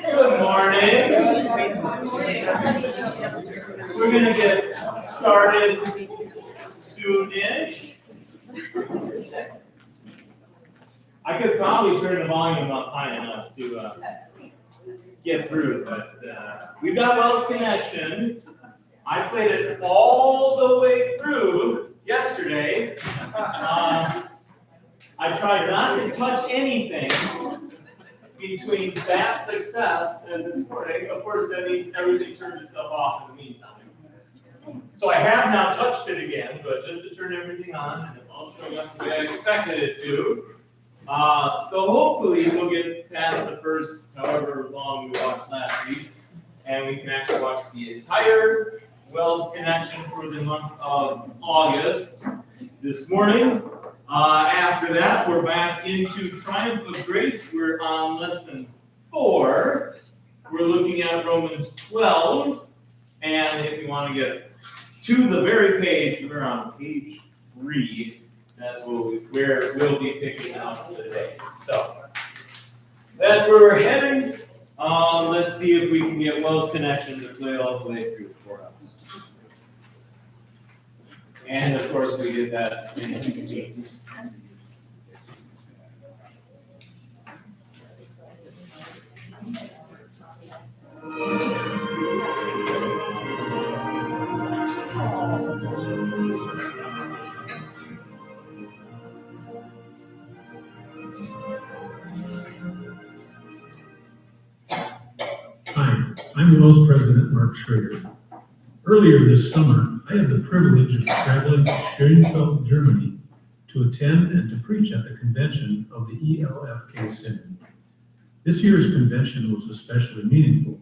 Good morning. We're going to get started soonish. I could probably turn the volume up high enough to get through, but we've got Wells Connection. I played it all the way through yesterday. I tried not to touch anything between that success and this morning. Of course, that means everything turns itself off in the meantime. So I have now touched it again, but just to turn everything on, and it's all showing up the way I expected it to. So hopefully we'll get past the first however long we watched last week, and we can actually watch the entire Wells Connection for the month of August this morning. After that, we're back into Triumph of Grace. We're on lesson 4. We're looking at Romans 12. And if you want to get to the very page, we're on page 3. That's where we'll be picking up today. So that's where we're heading. Let's see if we can get Wells Connection to play all the way through for us. And of course, we get that in between. Hi, I'm Wells President Mark Schrader. Earlier this summer, I had the privilege of traveling to Schoenfeld, Germany, to attend and to preach at the convention of the ELFK Synod. This year's convention was especially meaningful,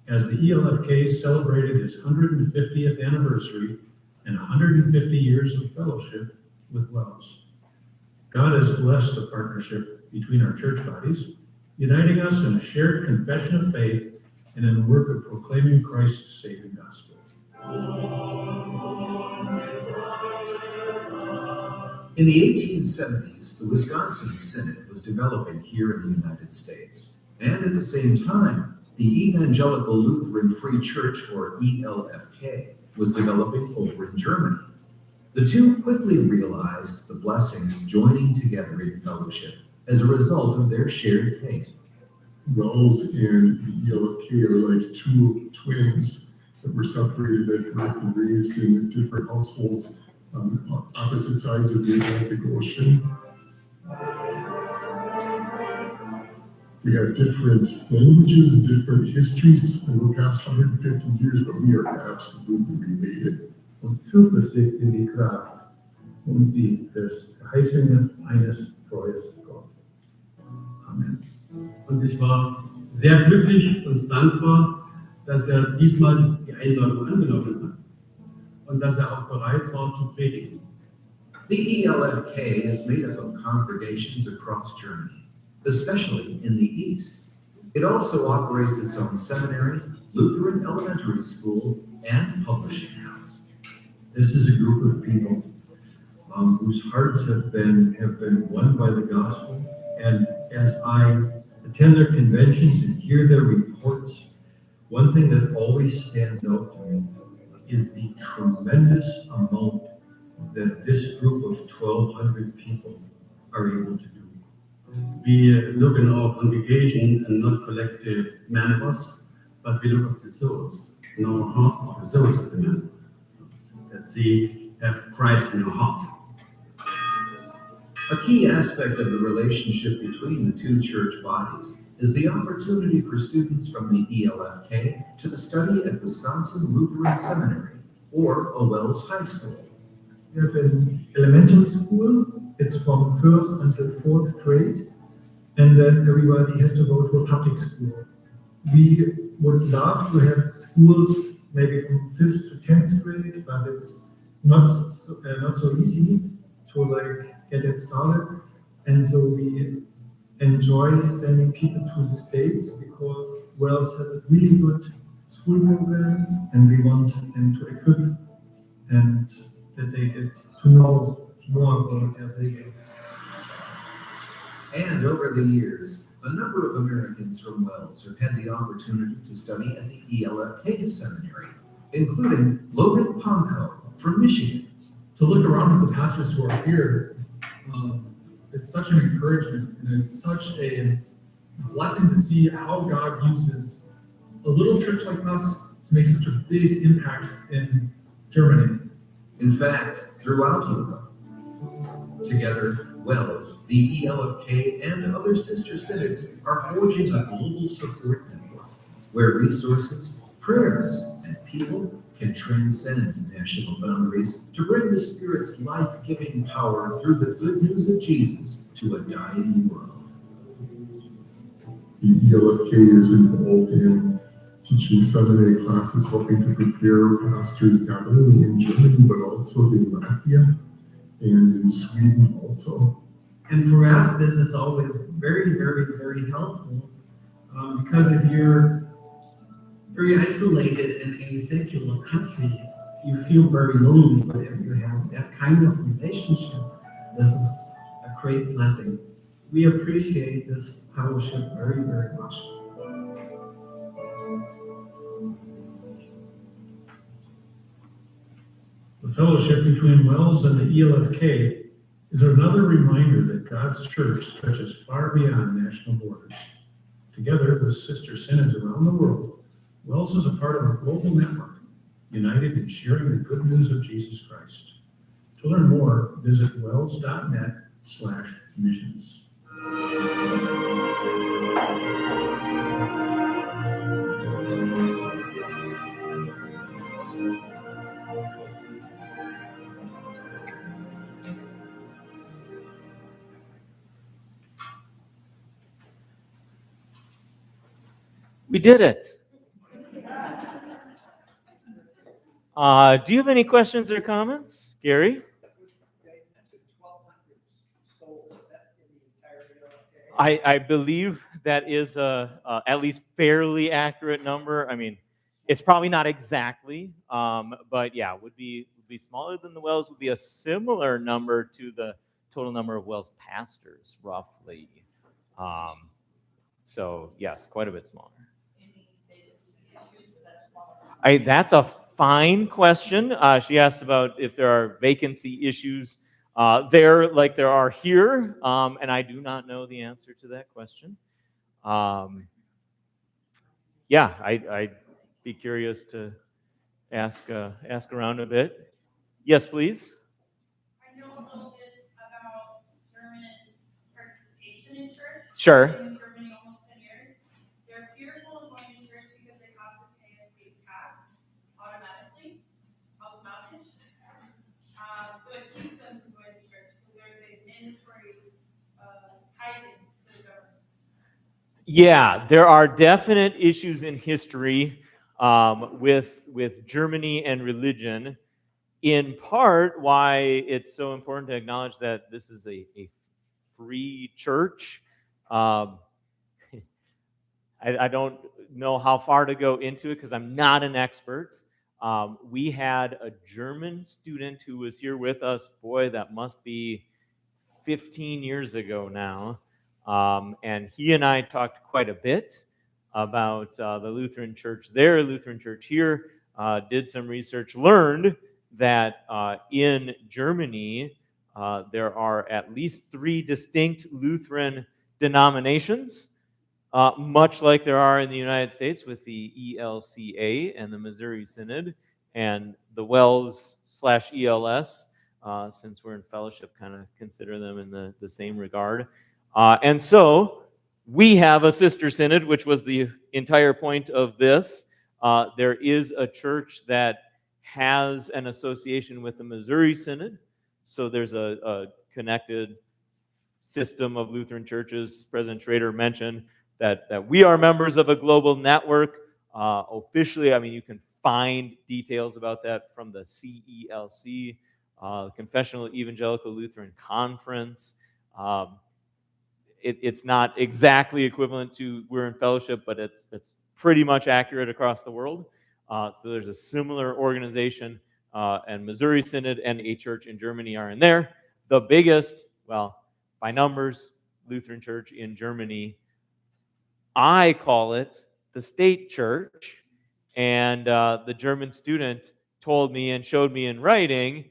as the ELFK celebrated its 150th anniversary and 150 years of fellowship with Wells. God has blessed the partnership between our church bodies, uniting us in a shared confession of faith and in the work of proclaiming Christ's saving gospel. In the 1870s, the Wisconsin Synod was developing here in the United States. And at the same time, the Evangelical Lutheran Free Church, or ELFK, was developing over in Germany. The two quickly realized the blessing of joining together in fellowship as a result of their shared faith. Wells and the ELFK are like two twins that were separated at birth and raised in different households on opposite sides of the Atlantic Ocean. We have different languages, different histories over the past 150 years, but we are absolutely related. Und Zuversicht in die Kraft und die Verheißungen eines treuen Gottes. Amen. Und ich war sehr glücklich und dankbar, dass er diesmal die Einladung angenommen hat und dass er auch bereit war zu predigen. The ELFK is made up of congregations across Germany, especially in the East. It also operates its own seminary, Lutheran elementary school, and publishing house. This is a group of people whose hearts have been won by the gospel. And as I attend their conventions and hear their reports, one thing that always stands out to me is the tremendous amount that this group of 1,200 people are able to do. We look in our congregation and not collect the members, but we look at the souls in our heart, the souls of the members, that they have Christ in their heart. A key aspect of the relationship between the two church bodies is the opportunity for students from the ELFK to study at Wisconsin Lutheran Seminary or Wells High School. We have an elementary school. It's from 1st until 4th grade, and then everybody has to go to a public school. We would love to have schools maybe from 5th to 10th grade, but it's not so easy to get it started. And so we enjoy sending people to the States because Wells has a really good school program, and we want them to equip and that they get to know more about as they go. And over the years, a number of Americans from Wells have had the opportunity to study at the ELFK seminary, including Logan Ponko from Michigan. To look around at the pastors who are here, it's such an encouragement, and it's such a blessing to see how God uses a little church like us to make such a big impact in Germany. In fact, throughout Europe, together, Wells, the ELFK, and other sister synods are forging a global support network where resources, prayers, and people can transcend national boundaries to bring the Spirit's life-giving power through the good news of Jesus to a dying world. The ELFK is involved in teaching seminary classes, helping to prepare pastors not only in Germany, but also in Latvia and in Sweden also. And for us, this is always very, very, very helpful because if you're very isolated in a secular country, you feel very lonely. But if you have that kind of relationship, this is a great blessing. We appreciate this fellowship very, very much. The fellowship between Wells and the ELFK is another reminder that God's church stretches far beyond national borders. Together with sister synods around the world, Wells is a part of a global network, united in sharing the good news of Jesus Christ. To learn more, visit wells.net/missions. We did it. Do you have any questions or comments, Gary? I believe that is a at least fairly accurate number. I mean, it's probably not exactly, but yeah, would be smaller than the Wells. Would be a similar number to the total number of Wells pastors, roughly. So yes, quite a bit smaller. That's a fine question. She asked about if there are vacancy issues there like there are here, and I do not know the answer to that question. Yeah, I'd be curious to ask around a bit. Yes, please. I know a little bit about German Sure. In Germany almost 10 years. They're fearful of going to church because they have to pay a state tax automatically. So it keeps them from going to church because there's a mandatory tithing to the government. Yeah, there are definite issues in history with Germany and religion. In part, why it's so important to acknowledge that this is a free church. I don't know how far to go into it because I'm not an expert. We had a German student who was here with us. Boy, that must be 15 years ago now. And he and I talked quite a bit about the Lutheran Church there, Lutheran Church here, did some research, learned that in Germany there are at least 3 distinct Lutheran denominations, much like there are in the United States with the ELCA and the Missouri Synod and the WELS/ELS, since we're in fellowship, kind of consider them in the same regard. And so we have a sister synod, which was the entire point of this. There is a church that has an association with the Missouri Synod, so there's a connected system of Lutheran churches. President Schrader mentioned that we are members of a global network. Officially, I mean, you can find details about that from the CELC, Confessional Evangelical Lutheran Conference. It's not exactly equivalent to we're in fellowship, but it's pretty much accurate across the world. So there's a similar organization, and Missouri Synod and a church in Germany are in there. The biggest, well, by numbers, Lutheran church in Germany, I call it the state church, and the German student told me and showed me in writing,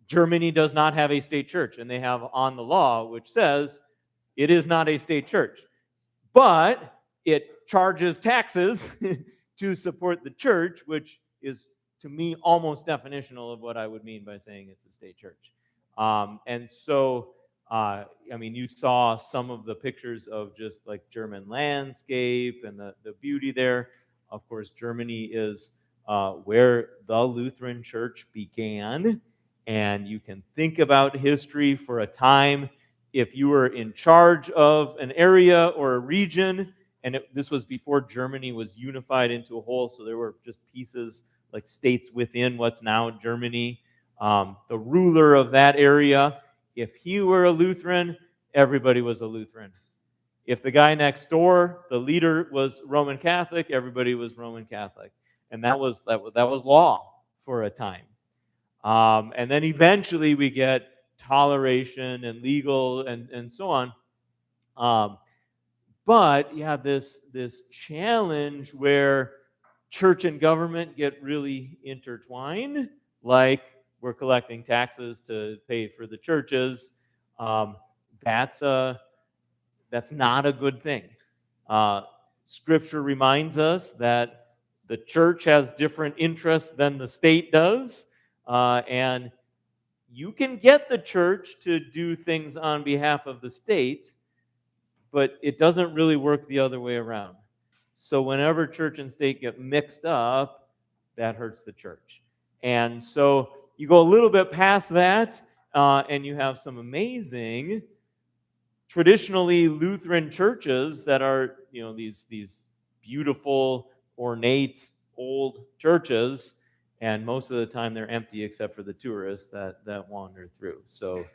Germany does not have a state church, and they have on the law which says it is not a state church, but it charges taxes to support the church, which is, to me, almost definitional of what I would mean by saying it's a state church. And so, I mean, you saw some of the pictures of just like German landscape and the beauty there. Of course, Germany is where the Lutheran Church began, and you can think about history for a time. If you were in charge of an area or a region, and this was before Germany was unified into a whole, so there were just pieces like states within what's now Germany. The ruler of that area, if he were a Lutheran, everybody was a Lutheran. If the guy next door, the leader, was Roman Catholic, everybody was Roman Catholic. And that was law for a time. And then eventually we get toleration and legal and so on. But you have this challenge where church and government get really intertwined, like we're collecting taxes to pay for the churches. That's not a good thing. Scripture reminds us that the church has different interests than the state does, and you can get the church to do things on behalf of the state, but it doesn't really work the other way around. So whenever church and state get mixed up, that hurts the church. And so you go a little bit past that, and you have some amazing, traditionally Lutheran churches that are, these beautiful, ornate, old churches, and most of the time they're empty except for the tourists that wander through. So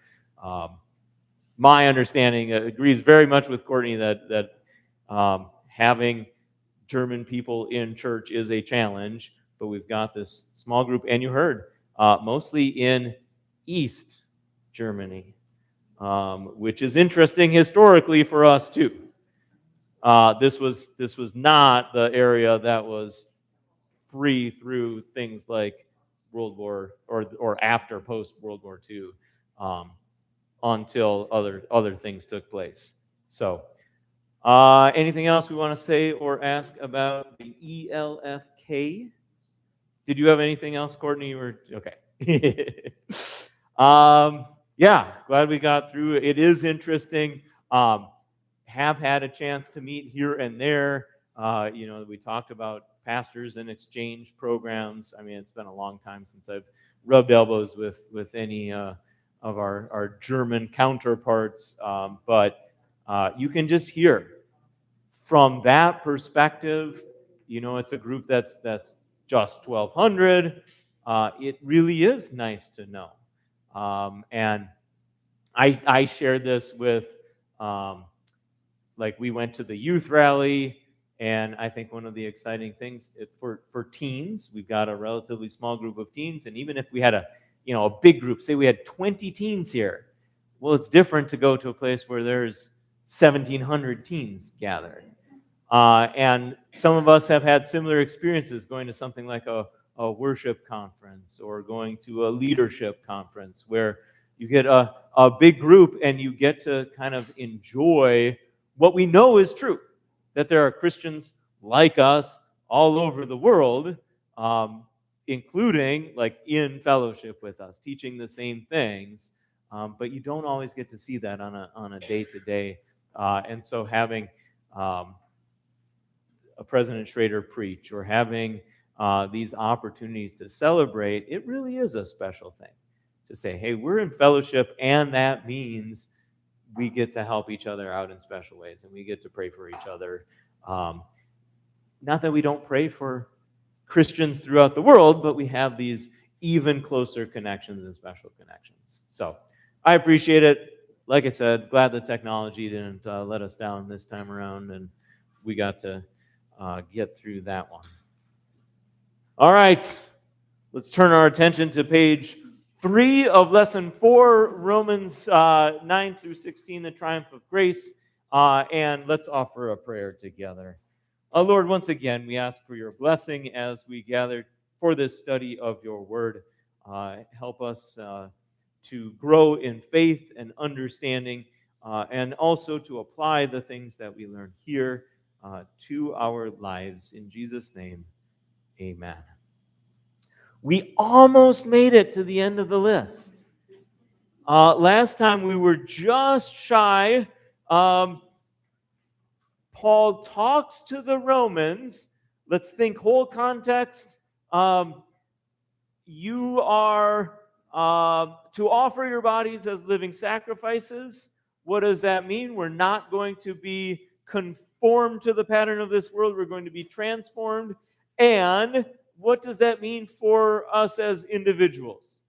my understanding agrees very much with Courtney that having German people in church is a challenge, but we've got this small group, and you heard, mostly in East Germany, which is interesting historically for us too. This was not the area that was free through things like World War or after post World War II, until other things took place. So, anything else we want to say or ask about the ELFK? Did you have anything else, Courtney? You were okay. Yeah, glad we got through. It is interesting. have had a chance to meet here and there. We talked about pastors and exchange programs. I mean, it's been a long time since I've rubbed elbows with any of our German counterparts, but you can just hear from that perspective. It's a group that's just 1,200. It really is nice to know, and I shared this with, we went to the youth rally, and I think one of the exciting things for teens, we've got a relatively small group of teens, and even if we had a big group, say we had 20 teens here, well, it's different to go to a place where there's 1,700 teens gathered. And some of us have had similar experiences going to something like a worship conference or going to a leadership conference where you get a big group and you get to kind of enjoy what we know is true, that there are Christians like us all over the world, including in fellowship with us, teaching the same things, but you don't always get to see that on a day-to-day. And so having a President Schrader preach or having these opportunities to celebrate, it really is a special thing to say, hey, we're in fellowship, and that means we get to help each other out in special ways, and we get to pray for each other. Not that we don't pray for Christians throughout the world, but we have these even closer connections and special connections. So I appreciate it. Like I said, glad the technology didn't let us down this time around, and we got to get through that one. All right, let's turn our attention to page 3 of lesson 4, Romans 9 through 16, the triumph of grace, and let's offer a prayer together. Lord, once again, we ask for your blessing as we gather for this study of your word. Help us to grow in faith and understanding, and also to apply the things that we learn here to our lives. In Jesus' name, amen. We almost made it to the end of the list. Last time we were just shy. Paul talks to the Romans. Let's think whole context. You are to offer your bodies as living sacrifices. What does that mean? We're not going to be conformed to the pattern of this world. We're going to be transformed. And what does that mean for us as individuals?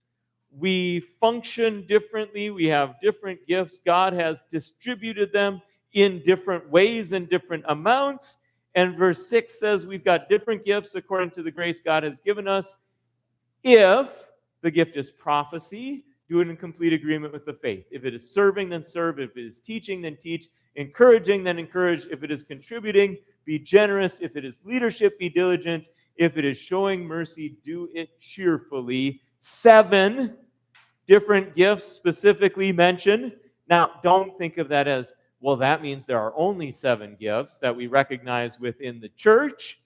We function differently. We have different gifts. God has distributed them in different ways and different amounts. And verse 6 says we've got different gifts according to the grace God has given us. If the gift is prophecy, do it in complete agreement with the faith. If it is serving, then serve. If it is teaching, then teach. Encouraging, then encourage. If it is contributing, be generous. If it is leadership, be diligent. If it is showing mercy, do it cheerfully. 7 different gifts specifically mentioned. Now, don't think of that as, well, that means there are only 7 gifts that we recognize within the church.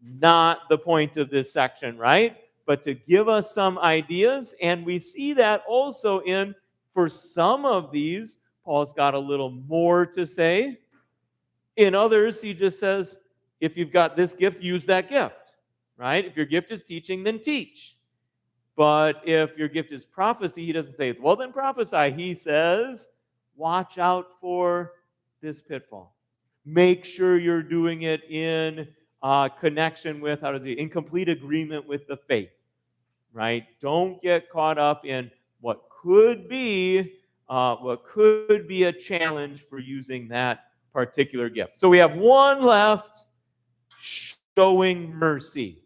Not the point of this section, right? But to give us some ideas, and we see that also for some of these, Paul's got a little more to say. In others, he just says, if you've got this gift, use that gift. Right? If your gift is teaching, then teach. But if your gift is prophecy, he doesn't say, well, then prophesy. He says, watch out for this pitfall. Make sure you're doing it in connection with, in complete agreement with the faith. Right? Don't get caught up in what could be a challenge for using that particular gift. So we have one left, showing mercy.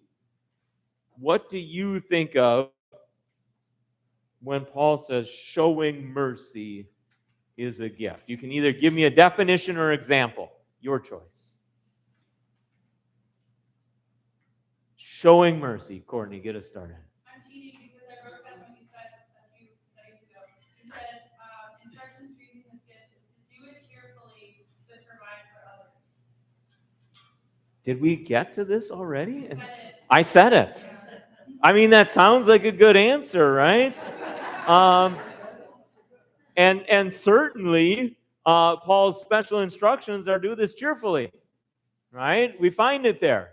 What do you think of when Paul says showing mercy is a gift? You can either give me a definition or example. Your choice. Showing mercy. Courtney, get us started. I'm cheating because I wrote that when you said a few studies ago. You said instructions for using this gift is to do it cheerfully to provide for others. Did we get to this already? You said it. I said it. I mean, that sounds like a good answer, right? And certainly, Paul's special instructions are do this cheerfully, right? We find it there.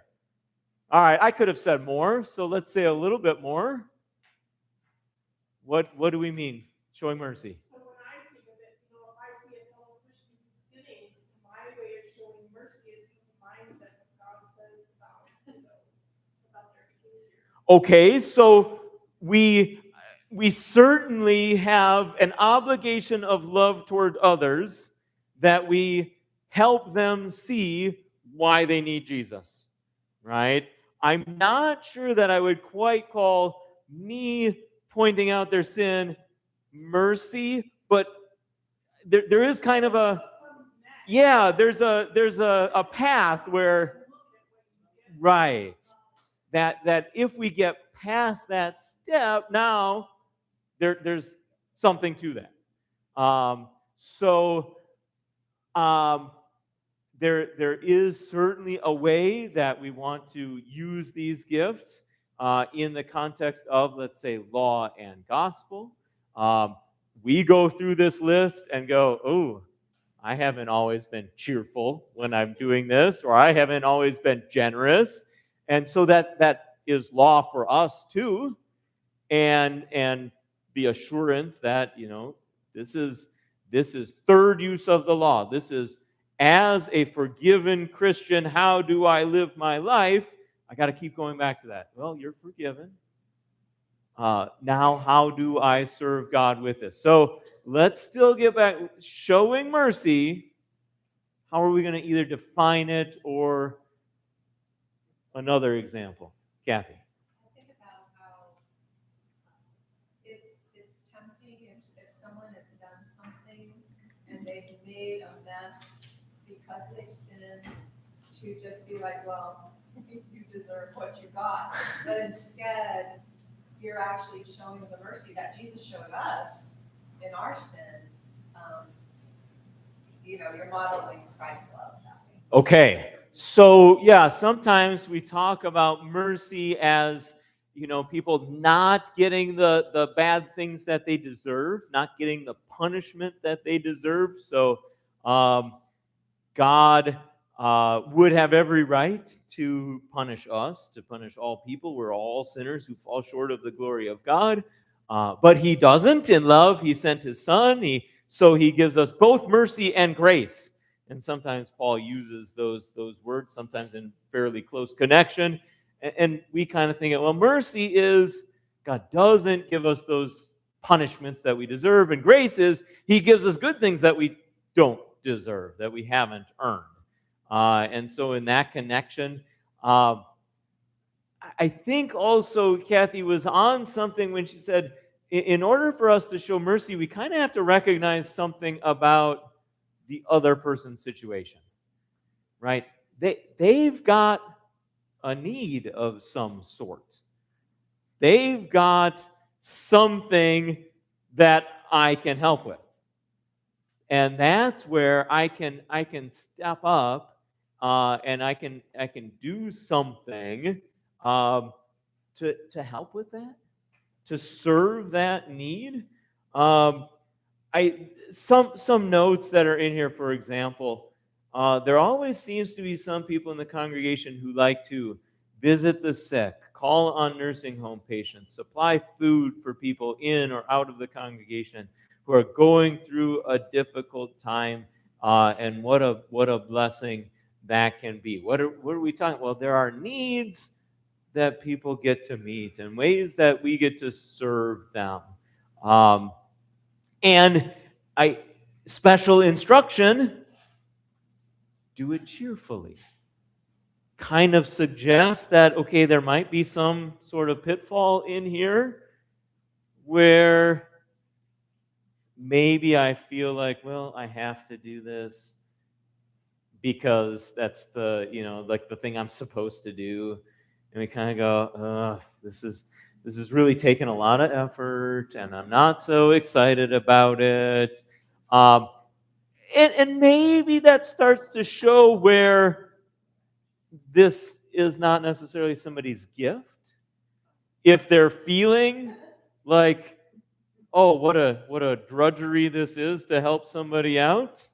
All right, I could have said more, so let's say a little bit more. What do we mean, showing mercy? So when I think of it, if I see a fellow Christian sinning, my way of showing mercy is to remind them what God says about their behavior. Okay, so we certainly have an obligation of love toward others that we help them see why they need Jesus, right? I'm not sure that I would quite call me pointing out their sin mercy, but there is kind of a, yeah, there's a path where, right, that if we get past that step, now there's something to that. There is certainly a way that we want to use these gifts in the context of, let's say, law and gospel. We go through this list and go, oh, I haven't always been cheerful when I'm doing this, or I haven't always been generous. And so that is law for us too. And the assurance that, this is third use of the law. This is, as a forgiven Christian, how do I live my life? I got to keep going back to that. Well, you're forgiven. Now, how do I serve God with this? So let's still get back. Showing mercy, how are we going to either define it or another example? Kathy. I think about how it's tempting if someone has done something and they've made a mess because they've sinned to just be like, well, you deserve what you got. But instead, you're actually showing the mercy that Jesus showed us in our sin. You're modeling Christ's love that way. Okay. So, yeah, sometimes we talk about mercy as, people not getting the bad things that they deserve, not getting the punishment that they deserve. So, God would have every right to punish us, to punish all people. We're all sinners who fall short of the glory of God. But He doesn't. In love, He sent His Son. So He gives us both mercy and grace. And sometimes Paul uses those words, sometimes in fairly close connection. And we kind of think, well, mercy is God doesn't give us those punishments that we deserve. And grace is He gives us good things that we don't deserve, that we haven't earned. And so in that connection, I think also Kathy was on something when she said, in order for us to show mercy, we kind of have to recognize something about the other person's situation, right? They've got a need of some sort. They've got something that I can help with. And that's where I can step up and I can do something to help with that, to serve that need. Some notes that are in here, for example, there always seems to be some people in the congregation who like to visit the sick, call on nursing home patients, supply food for people in or out of the congregation who are going through a difficult time, and what a blessing that can be. What are we talking? Well, there are needs that people get to meet and ways that we get to serve them. And special instruction, do it cheerfully. Kind of suggests that, okay, there might be some sort of pitfall in here where maybe I feel like, well, I have to do this because that's the, like the thing I'm supposed to do. And we kind of go, this is really taking a lot of effort, and I'm not so excited about it. And maybe that starts to show where this is not necessarily somebody's gift. If they're feeling like, oh, what a drudgery this is to help somebody out,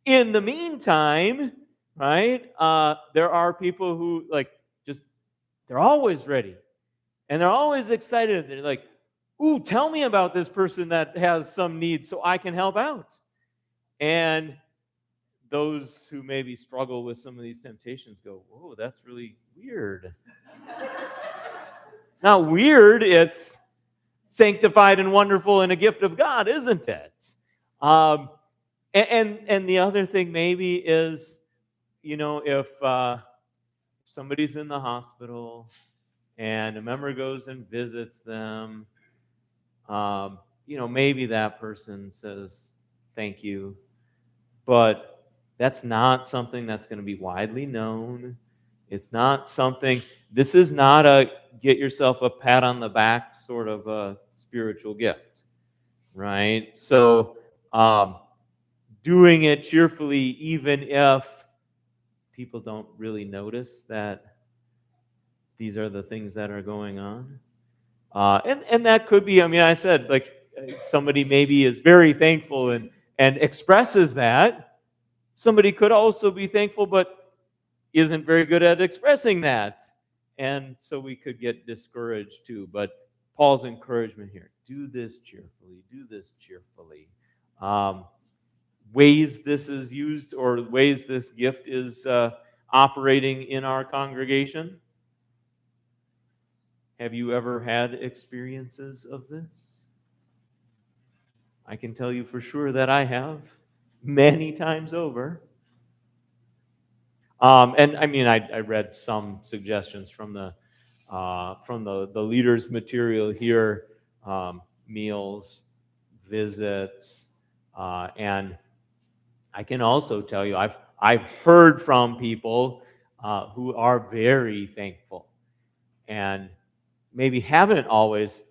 In the meantime, right, there are people who they're always ready. And they're always excited. They're like, ooh, tell me about this person that has some need so I can help out. And those who maybe struggle with some of these temptations go, whoa, that's really weird. It's not weird, it's sanctified and wonderful and a gift of God, isn't it? And the other thing maybe is, if somebody's in the hospital and a member goes and visits them, maybe that person says thank you, but that's not something that's going to be widely known. It's not something, this is not a get yourself a pat on the back sort of a spiritual gift, right? So doing it cheerfully, even if people don't really notice that these are the things that are going on. And that could be, I said, like somebody maybe is very thankful and expresses that. Somebody could also be thankful but isn't very good at expressing that. And so we could get discouraged too. But Paul's encouragement here, do this cheerfully, do this cheerfully. Ways this is used or ways this gift is operating in our congregation. Have you ever had experiences of this? I can tell you for sure that I have, many times over. I read some suggestions from the leaders' material here, meals, visits, and I can also tell you I've heard from people who are very thankful and maybe haven't always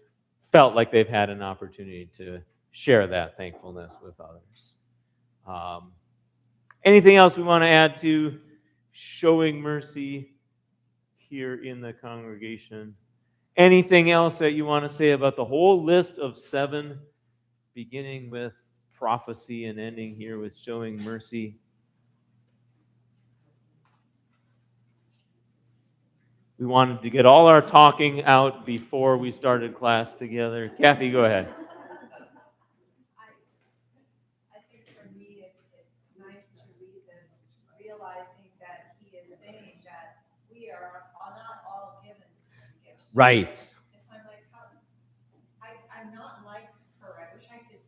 felt like they've had an opportunity to share that thankfulness with others. Anything else we want to add to showing mercy here in the congregation? Anything else that you want to say about the whole list of 7, beginning with prophecy and ending here with showing mercy? We wanted to get all our talking out before we started class together. Kathy, go ahead. I think for me, it's nice to read this, realizing that he is saying that we are not all given the same gifts. Right. And I'm like, I'm not like her. I wish I could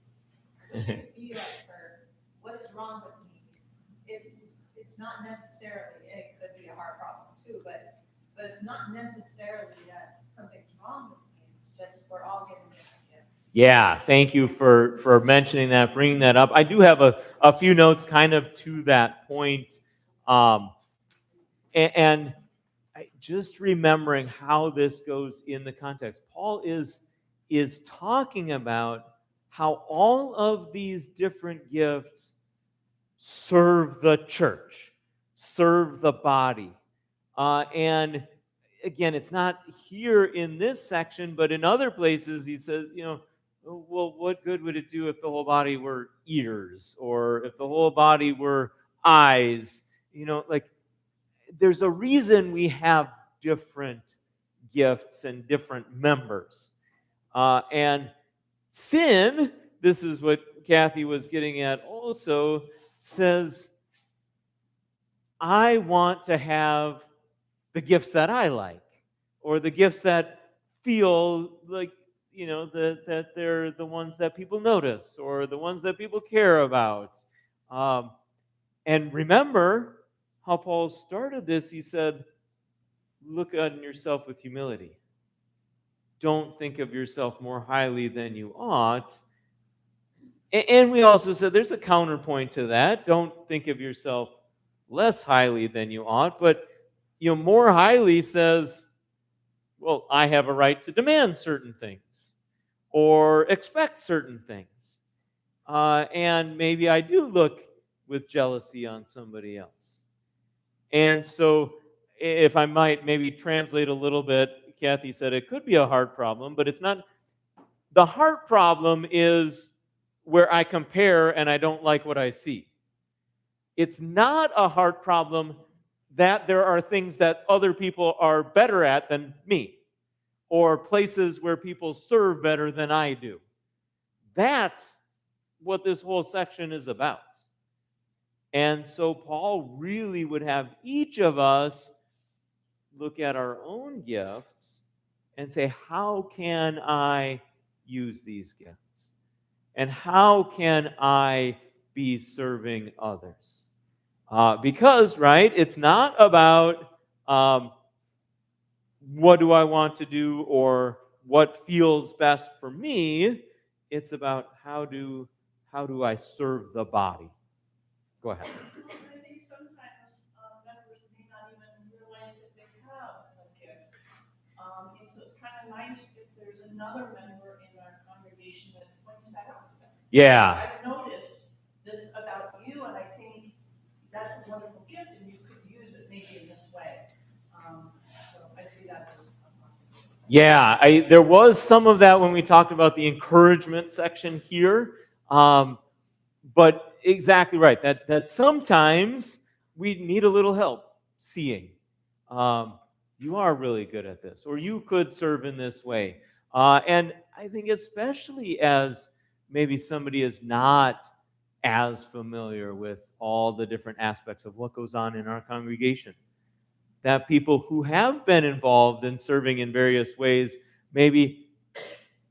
be like her. What is wrong with me? It's not necessarily, it could be a heart problem too, but it's not necessarily that something's wrong with me. It's just we're all getting different gifts. Yeah, thank you for mentioning that, bringing that up. I do have a few notes kind of to that point. And just remembering how this goes in the context. Paul is talking about how all of these different gifts serve the church, serve the body. And again, it's not here in this section, but in other places he says, well, what good would it do if the whole body were ears or if the whole body were eyes? There's a reason we have different gifts and different members. And sin, this is what Kathy was getting at also, says, I want to have the gifts that I like, or the gifts that feel like, that they're the ones that people notice, or the ones that people care about. And remember how Paul started this. He said, look on yourself with humility. Don't think of yourself more highly than you ought. And we also said there's a counterpoint to that. Don't think of yourself less highly than you ought, but more highly says, well, I have a right to demand certain things or expect certain things. And maybe I do look with jealousy on somebody else. And so if I might maybe translate a little bit, Kathy said it could be a heart problem, but it's not. The heart problem is where I compare and I don't like what I see. It's not a heart problem that there are things that other people are better at than me, or places where people serve better than I do. That's what this whole section is about. And so Paul really would have each of us look at our own gifts and say, how can I use these gifts? And how can I be serving others? Because, right, it's not about what do I want to do or what feels best for me. It's about how do I serve the body? Go ahead. I think sometimes members may not even realize that they have a gift. And so it's kind of nice if there's another member in our congregation that points that out to them. Yeah. I've noticed this about you, and I think that's a wonderful gift, and you could use it maybe in this way. So I see that as a possibility. Yeah, there was some of that when we talked about the encouragement section here. But exactly right, that sometimes we need a little help seeing. You are really good at this, or you could serve in this way. And I think especially as maybe somebody is not as familiar with all the different aspects of what goes on in our congregation, that people who have been involved in serving in various ways maybe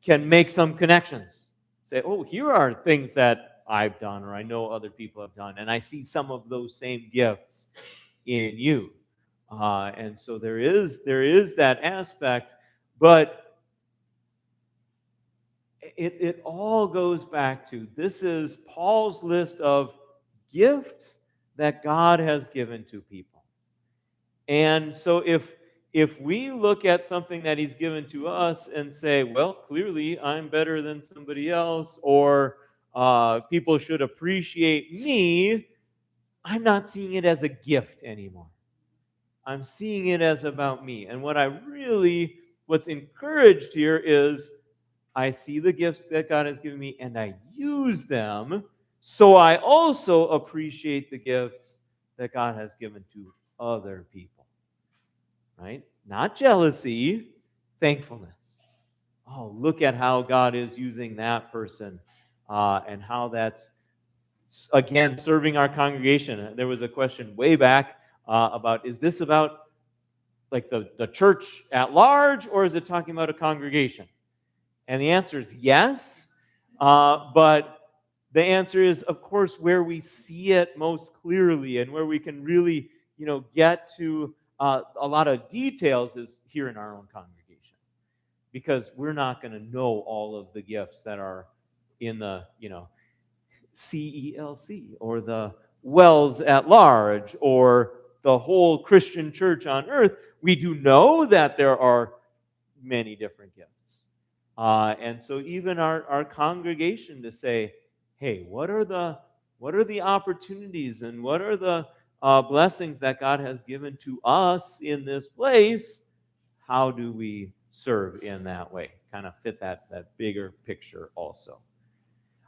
can make some connections. Say, oh, here are things that I've done or I know other people have done, and I see some of those same gifts in you. And so there is that aspect, but it all goes back to, this is Paul's list of gifts that God has given to people. And so if we look at something that he's given to us and say, well, clearly I'm better than somebody else, or people should appreciate me, I'm not seeing it as a gift anymore. I'm seeing it as about me. And what's encouraged here is I see the gifts that God has given me and I use them, so I also appreciate the gifts that God has given to other people. Right? Not jealousy, thankfulness. Oh, look at how God is using that person and how that's, again, serving our congregation. There was a question way back about, is this about like the church at large, or is it talking about a congregation? And the answer is yes, but the answer is, of course, where we see it most clearly and where we can really, get to a lot of details is here in our own congregation, because we're not going to know all of the gifts that are in the, CELC or the Wells at large or the whole Christian church on earth. We do know that there are many different gifts. And so even our congregation to say, hey, what are the opportunities and what are the blessings that God has given to us in this place? How do we serve in that way? Kind of fit that bigger picture also.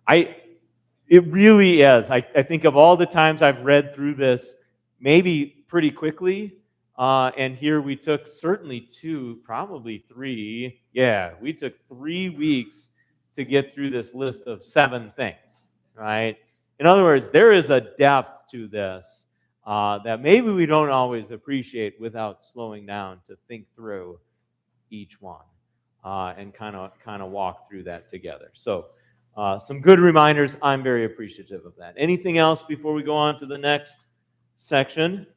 It really is. I think of all the times I've read through this, maybe pretty quickly, and here we took certainly 2, probably 3. Yeah, we took 3 weeks to get through this list of 7 things, right? In other words, there is a depth to this that maybe we don't always appreciate without slowing down to think through each one and kind of walk through that together. So some good reminders. I'm very appreciative of that. Anything else before we go on to the next section?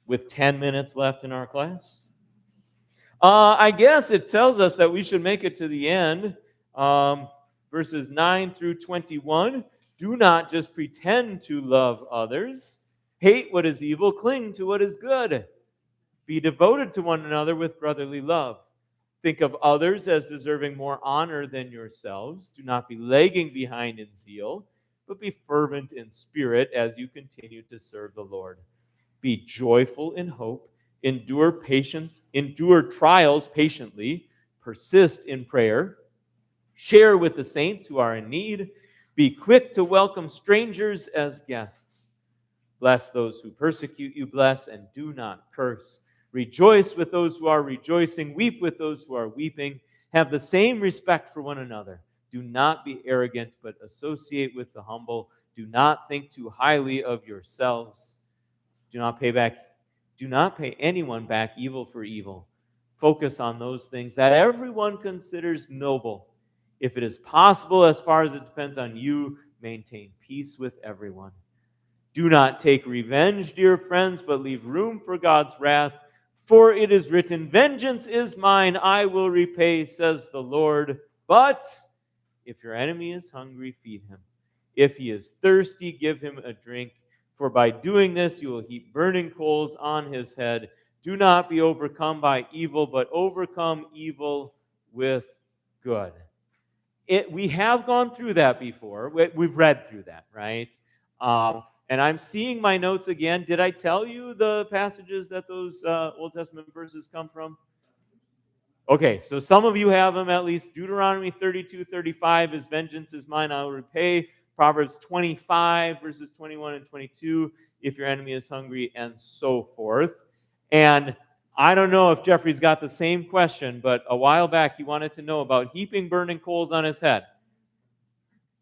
With 10 minutes left in our class? I guess it tells us that we should make it to the end. Verses 9 through 21. Do not just pretend to love others. Hate what is evil, cling to what is good. Be devoted to one another with brotherly love. Think of others as deserving more honor than yourselves. Do not be lagging behind in zeal, but be fervent in spirit as you continue to serve the Lord. Be joyful in hope. Endure trials patiently. Persist in prayer. Share with the saints who are in need. Be quick to welcome strangers as guests. Bless those who persecute you, bless and do not curse. Rejoice with those who are rejoicing, weep with those who are weeping. Have the same respect for one another. Do not be arrogant, but associate with the humble. Do not think too highly of yourselves. Do not pay anyone back evil for evil. Focus on those things that everyone considers noble. If it is possible, as far as it depends on you, maintain peace with everyone. Do not take revenge, dear friends, but leave room for God's wrath. For it is written, vengeance is mine, I will repay, says the Lord. But if your enemy is hungry, feed him. If he is thirsty, give him a drink. For by doing this, you will heap burning coals on his head. Do not be overcome by evil, but overcome evil with good. We have gone through that before. We've read through that, right? And I'm seeing my notes again. Did I tell you the passages that those Old Testament verses come from? Okay, so some of you have them at least. Deuteronomy 32:35 is vengeance is mine, I will repay. Proverbs 25, verses 21 and 22, if your enemy is hungry, and so forth. And I don't know if Jeffrey's got the same question, but a while back he wanted to know about heaping burning coals on his head.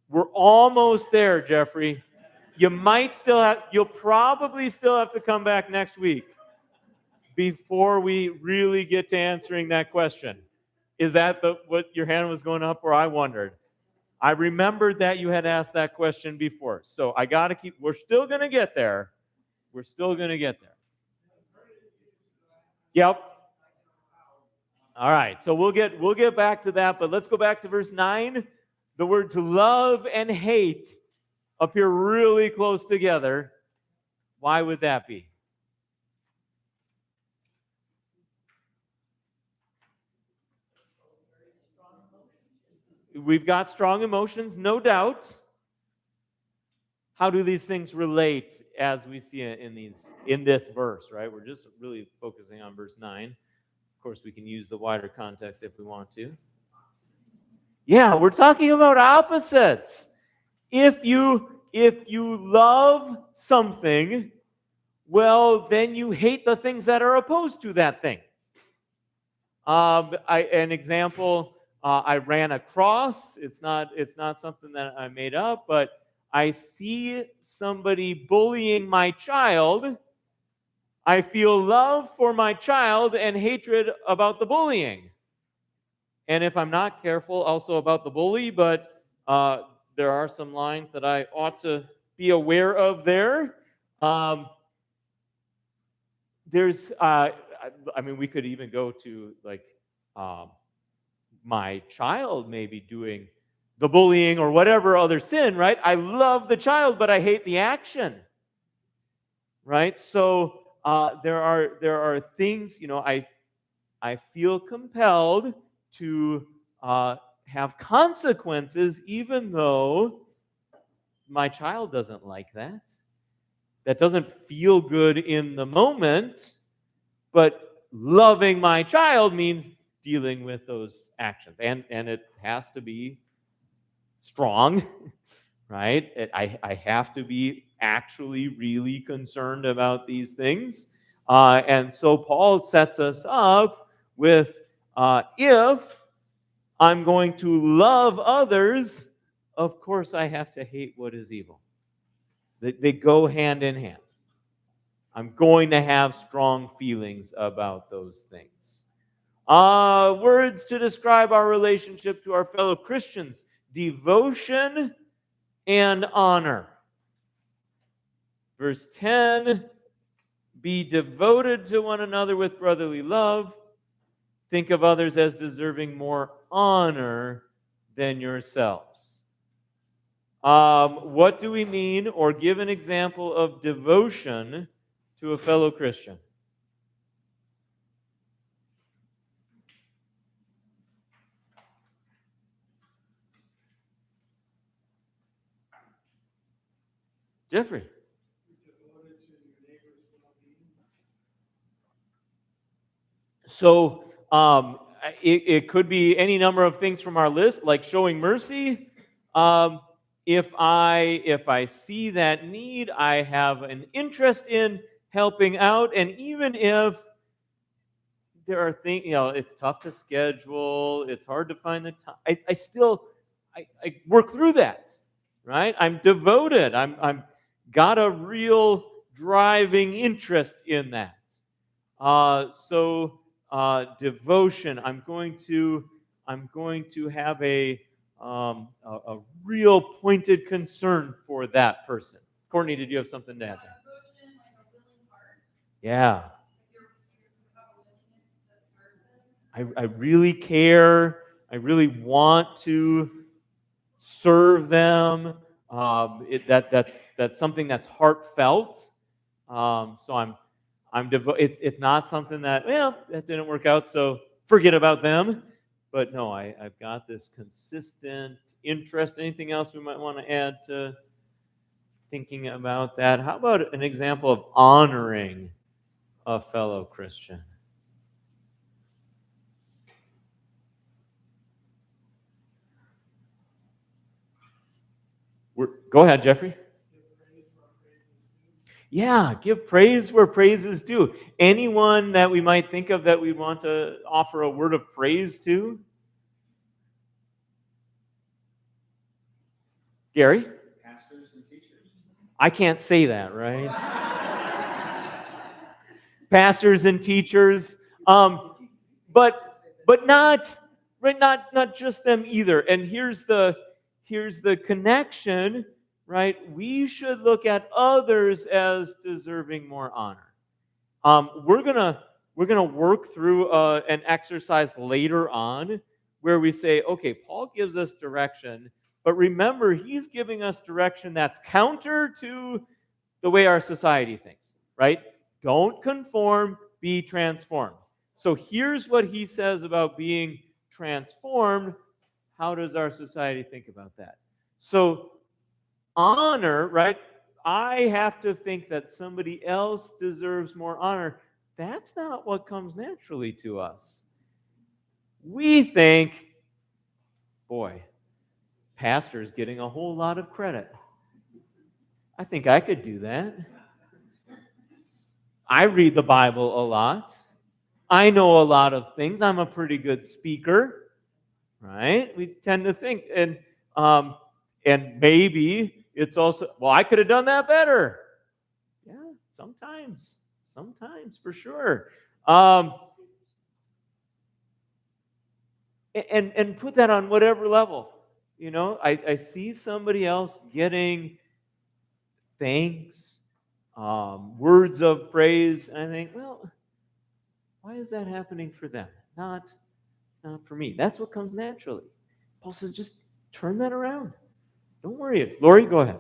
We're almost there, Jeffrey. You'll probably still have to come back next week before we really get to answering that question. Is that what your hand was going up for? I wondered. I remembered that you had asked that question before. So I got to we're still going to get there. We're still going to get there. Yep. All right. So we'll get back to that, but let's go back to verse 9. The words love and hate appear really close together. Why would that be? We've got strong emotions, no doubt. How do these things relate as we see it in this verse, right? We're just really focusing on verse 9. Of course, we can use the wider context if we want to. Yeah, we're talking about opposites. If you love something, well, then you hate the things that are opposed to that thing. An example, I ran across. It's not something that I made up, but I see somebody bullying my child. I feel love for my child and hatred about the bullying. And if I'm not careful, also about the bully, but there are some lines that I ought to be aware of there. We could even go to my child maybe doing the bullying or whatever other sin, right? I love the child, but I hate the action, right? So there are things, I feel compelled to have consequences, even though my child doesn't like that. That doesn't feel good in the moment, but loving my child means dealing with those actions, and it has to be strong, right? I have to be actually really concerned about these things, and so Paul sets us up with if I'm going to love others, of course I have to hate what is evil. They go hand in hand. I'm going to have strong feelings about those things. Words to describe our relationship to our fellow Christians: devotion and honor. Verse 10, be devoted to one another with brotherly love. Think of others as deserving more honor than yourselves. What do we mean, or give an example of devotion to a fellow Christian? Jeffrey. So it could be any number of things from our list, like showing mercy. if I see that need, I have an interest in helping out, and even if there are things, it's tough to schedule, it's hard to find the time, I still work through that, right? I'm devoted. I'm got a real driving interest in that. So devotion. I'm going to have a real pointed concern for that person. Courtney, did you have something to add there? Devotion, like a willing heart. Yeah. You have a willingness to serve them. I really care. I really want to serve them. That's something that's heartfelt. So it's not something that, that didn't work out, so forget about them. But no, I've got this consistent interest. Anything else we might want to add to thinking about that? How about an example of honoring a fellow Christian? Go ahead, Jeffrey. Yeah, give praise where praise is due. Anyone that we might think of that we want to offer a word of praise to? Gary? Pastors and teachers. I can't say that, right? Pastors and teachers, but not just them either. And here's the connection, right? We should look at others as deserving more honor. We're gonna work through an exercise later on where we say, okay, Paul gives us direction, but remember, he's giving us direction that's counter to the way our society thinks, right? Don't conform, be transformed. So here's what he says about being transformed. How does our society think about that? So honor, right? I have to think that somebody else deserves more honor. That's not what comes naturally to us. We think, boy, pastor's getting a whole lot of credit. I think I could do that. I read the Bible a lot. I know a lot of things. I'm a pretty good speaker, right? We tend to think, and maybe it's also, well, I could have done that better. Yeah, sometimes for sure. And put that on whatever level. I see somebody else getting thanks, words of praise, and I think, well, why is that happening for them? Not for me. That's what comes naturally. Paul says, just turn that around. Don't worry. Lori, go ahead.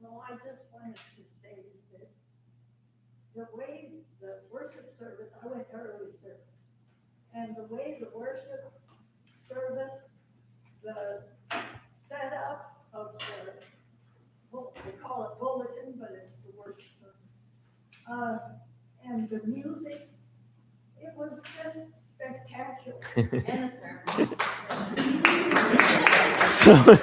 No, I just wanted to say that the way the worship service, I went to early service, and the way the worship service, the setup of they call it bulletin, but it's the worship service, and the music, it was just spectacular. And a sermon.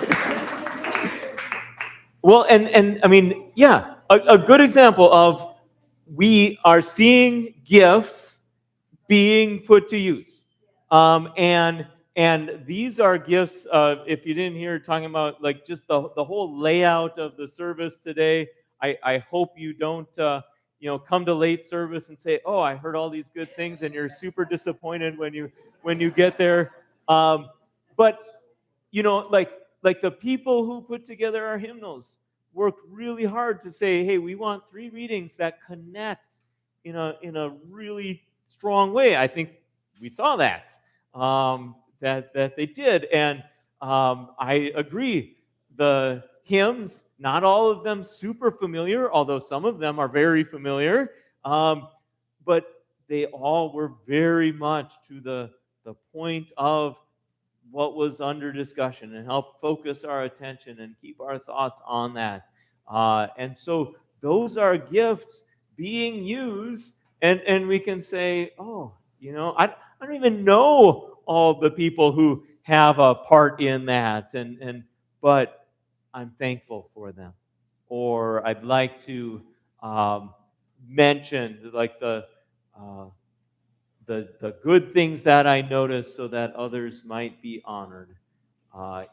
Well, and I mean, yeah, a good example of we are seeing gifts being put to use. And these are gifts, if you didn't hear talking about like just the whole layout of the service today, I hope you don't come to late service and say, oh, I heard all these good things, and you're super disappointed when you get there. But like the people who put together our hymnals worked really hard to say, hey, we want 3 readings that connect in a really strong way. I think we saw that that they did, and I agree. The hymns, not all of them super familiar, although some of them are very familiar, but they all were very much to the point of what was under discussion and help focus our attention and keep our thoughts on that. And so those are gifts being used, and we can say, oh, I don't even know all the people who have a part in that, but I'm thankful for them. Or I'd like to mention like the good things that I notice so that others might be honored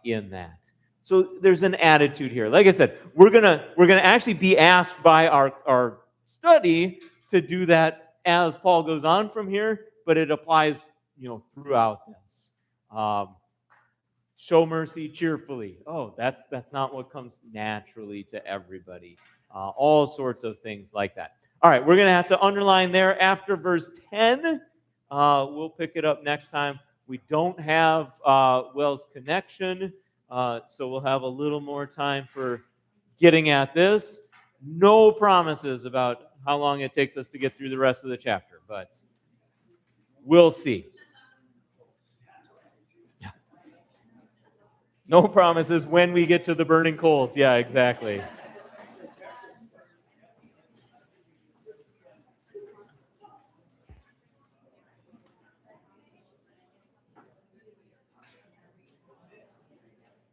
in that. So there's an attitude here. Like I said, we're gonna actually be asked by our study to do that as Paul goes on from here, but it applies, throughout this. Show mercy cheerfully. Oh, that's not what comes naturally to everybody. All sorts of things like that. All right, we're going to have to underline there after verse 10. We'll pick it up next time. We don't have Wells Connection, so we'll have a little more time for getting at this. No promises about how long it takes us to get through the rest of the chapter, but we'll see. No promises when we get to the burning coals. Yeah, exactly.